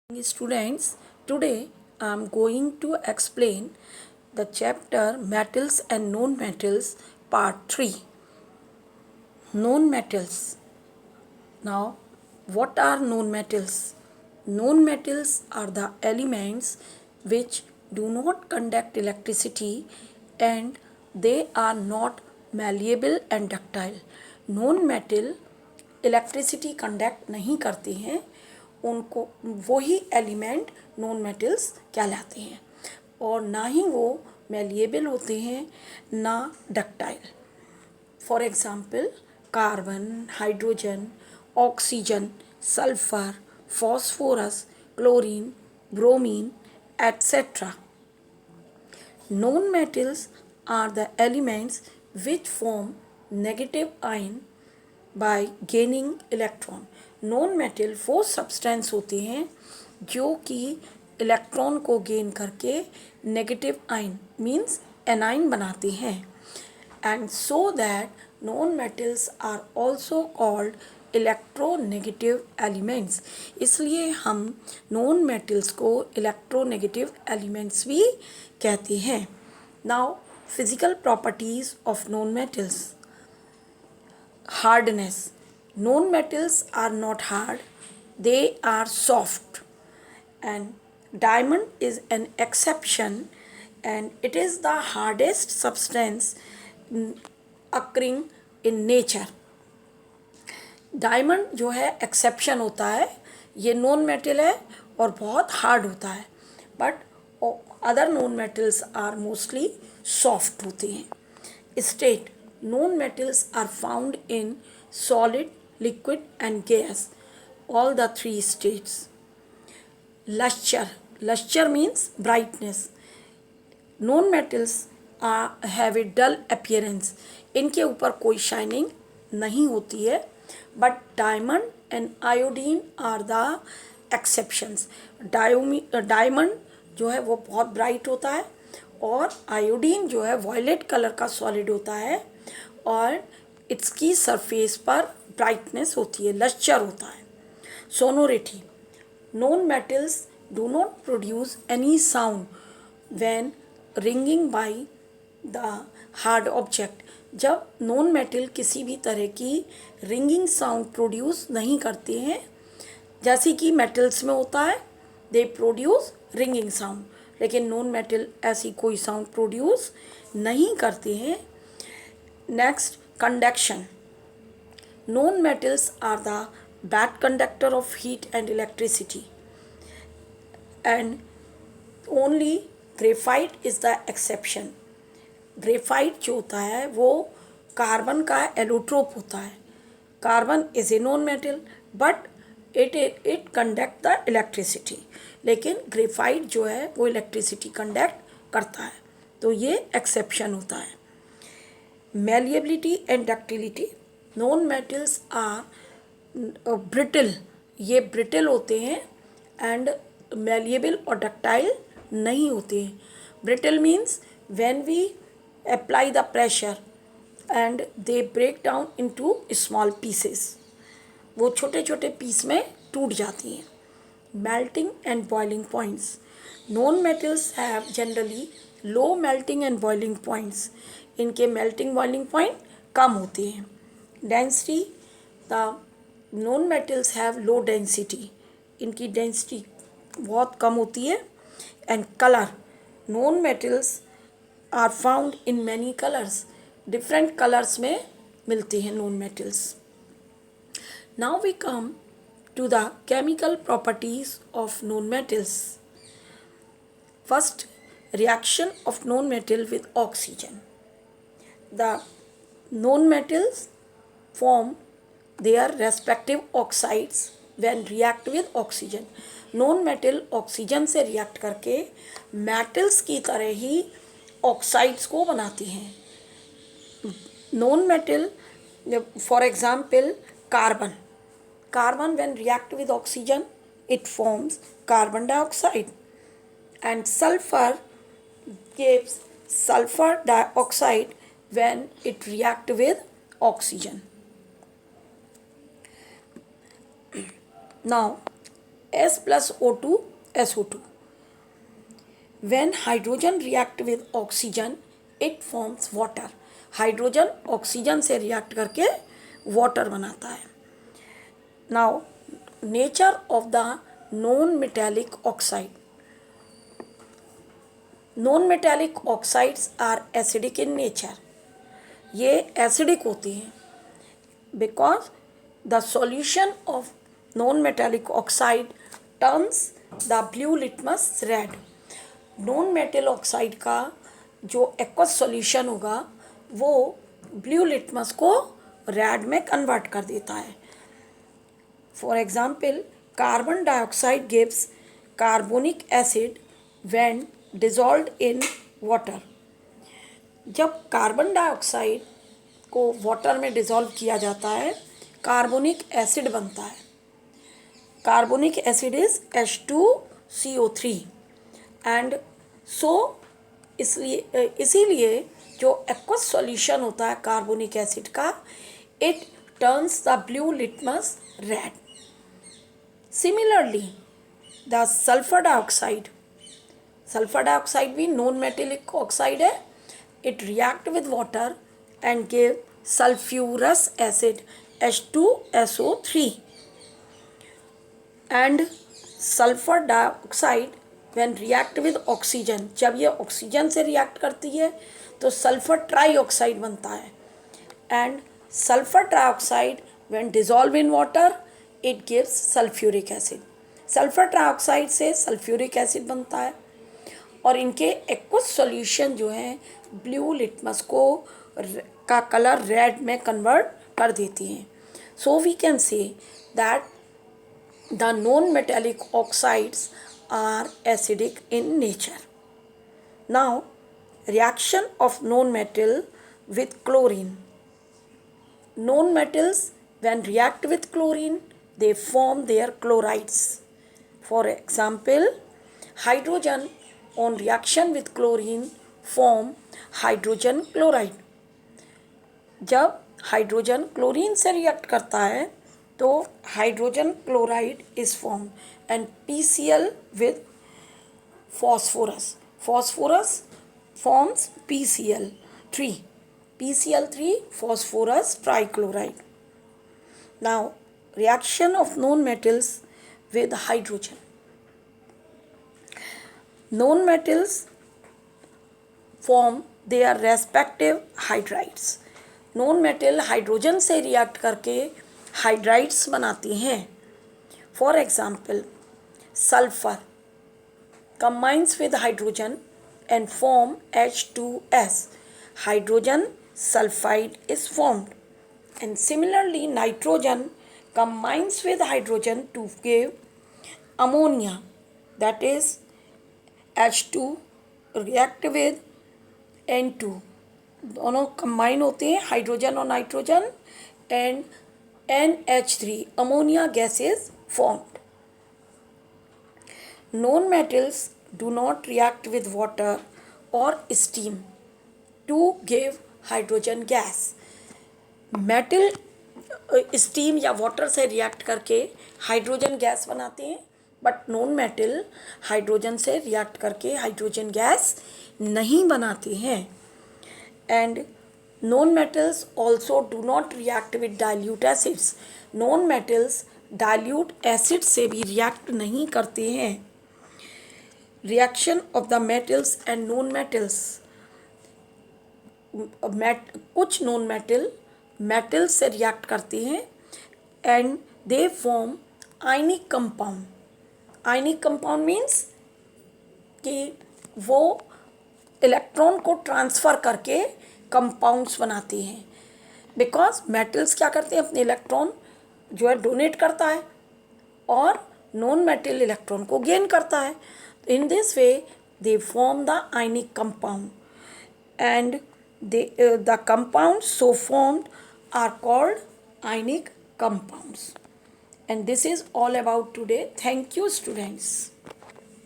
Students, today I am going to explain the chapter Metals and Non-Metals Part 3. Non-Metals. Now, what are non-metals? Non-metals are the elements which do not conduct electricity and they are not malleable and ductile. Non-metal electricity conduct नहीं करते हैं, उनको वही element non metals कहलाते हैं और ना ही वो मेलिएबल होते हैं ना ductile. For example carbon, hydrogen, oxygen, sulphur, phosphorus, chlorine, bromine, etc. Non-metals are the elements which form negative ion by gaining electron. Non metal वो सब्सटेंस होते हैं जो कि इलेक्ट्रॉन को गेन करके नेगेटिव आयन मीन्स एनाइन बनाते हैं. And so that non metals are also called electronegative elements. इसलिए हम नॉन मेटल्स को इलेक्ट्रोनेगेटिव एलिमेंट्स भी कहते हैं. Now physical properties of non metals. Hardness. Non-metals are not hard, they are soft. And diamond is an exception and it is the hardest substance occurring in nature. Diamond जो है exception होता है, ये non metal है और बहुत hard होता है, but other non metals are mostly soft होते हैं. State. Non-metals are found in solid, liquid and gas, all the three states. Luster. Luster means brightness. Non-metals have a dull appearance. इनके ऊपर कोई शाइनिंग नहीं होती है, but diamond and iodine are the exceptions. Diamond जो है वो बहुत ब्राइट होता है और आयोडीन जो है वॉयलेट कलर का सॉलिड होता है और इसकी सरफेस पर ब्राइटनेस होती है, लस्चर होता है. Sonority. Non metals do not produce any sound when ringing by the hard object. जब नॉन मेटल किसी भी तरह की रिंगिंग साउंड प्रोड्यूस नहीं करते हैं, जैसे कि मेटल्स में होता है दे प्रोड्यूस रिंगिंग साउंड, लेकिन नॉन मेटल ऐसी कोई साउंड प्रोड्यूस नहीं करते हैं. Next, conduction. Non metals are the bad conductor of heat and electricity and only graphite is the exception. Graphite जो होता है वो कार्बन का एलोट्रोप होता है. Carbon is a non metal but it conduct the electricity, लेकिन graphite जो है वो इलेक्ट्रिसिटी कंडक्ट करता है, तो ये एक्सेप्शन होता है. Malleability and ductility. Non metals are brittle. ये ब्रिटल होते हैं एंड मेलिएबल और डक्टाइल नहीं होते हैं. Brittle means when we apply the pressure and they break down into small pieces. वो छोटे छोटे पीस में टूट जाती हैं. Melting and boiling points. Non metals have generally low melting and boiling points. इनके मेल्टिंग बॉइलिंग पॉइंट कम होते हैं. Density. The non metals have low density. इनकी डेंसिटी बहुत कम होती है. And colour. Non metals are found in many colours. Different colours में मिलते हैं non metals. Now we come to the chemical properties of non-metals. First, reaction of non-metal with oxygen. The non-metals form their respective oxides when react with oxygen. Non-metal oxygen से react करके metals की तरह ही oxides को बनाते हैं. Non-metal, for example, carbon. Carbon when react with oxygen it forms carbon dioxide, and sulfur gives sulfur dioxide when it react with oxygen. Now S plus O2 SO2. When hydrogen react with oxygen, it forms water. Hydrogen oxygen से react करके water बनाता है. Now nature of the non metallic oxide. Non metallic oxides are acidic in nature. ये acidic होती हैं because the solution of non metallic oxide turns the blue litmus red. Non metal oxide का जो aqueous solution होगा वो blue litmus को red में convert कर देता है. For example, carbon dioxide gives carbonic acid when dissolved in water. जब कार्बन डाइऑक्साइड को वाटर में डिजॉल्व किया जाता है कार्बोनिक एसिड बनता है. Carbonic acid is H2CO3 and so इसीलिए जो एक्वस सॉल्यूशन होता है कार्बोनिक एसिड का, it turns the blue litmus red. Similarly the sulphur dioxide भी नॉन मेटेलिक ऑक्साइड है. It react with water and give sulphurous acid H2SO3. And sulphur dioxide when react with oxygen, जब ये oxygen से react करती है तो sulphur trioxide बनता है. And sulphur trioxide when dissolve in water it gives sulphuric acid. Sulphur trioxide से sulphuric acid बनता है और इनके एक्वस सॉल्यूशन जो हैं ब्लू लिटमस को का कलर रेड में कन्वर्ट कर देती हैं. So we can say that the non metallic oxides are acidic in nature. Now, reaction of non-metal with chlorine. Non-metals when react with chlorine, they form their chlorides. For example, hydrogen on reaction with chlorine form hydrogen chloride. जब hydrogen chlorine से react करता है तो hydrogen chloride is form and PCl with phosphorus. Phosphorus forms PCl3. PCl3 phosphorus trichloride. Now, reaction of non-metals with hydrogen. Non-metals form their respective hydrides. Non-metal hydrogen से react करके hydrides बनाती हैं. For example, sulfur combines with hydrogen and form H2S. Hydrogen sulfide is formed. And similarly, nitrogen combines with hydrogen to give ammonia. That is H2 react with N2. दोनों combine होते हैं hydrogen और nitrogen and NH3 ammonia gas is formed. Non-metals do not react with water or steam to give hydrogen gas. Metal steam या water से react करके hydrogen gas बनाते हैं but non metal hydrogen से react करके hydrogen gas नहीं बनाते हैं. And non metals also do not react with dilute acids. Non metals dilute acid से भी रिएक्ट नहीं करते हैं. Reaction of the metals and non metals. कुछ नॉन मेटल से रिएक्ट करते हैं and they form ionic compound. Ionic compound means कि वो इलेक्ट्रॉन को ट्रांसफ़र करके कंपाउंड्स बनाते हैं. बिकॉज मेटल्स क्या करते हैं, अपने इलेक्ट्रॉन जो है डोनेट करता है और नॉन मेटल इलेक्ट्रॉन को गेन करता है. In this way, they form the ionic compound, and the compounds so formed are called ionic compounds. And this is all about today. Thank you, students.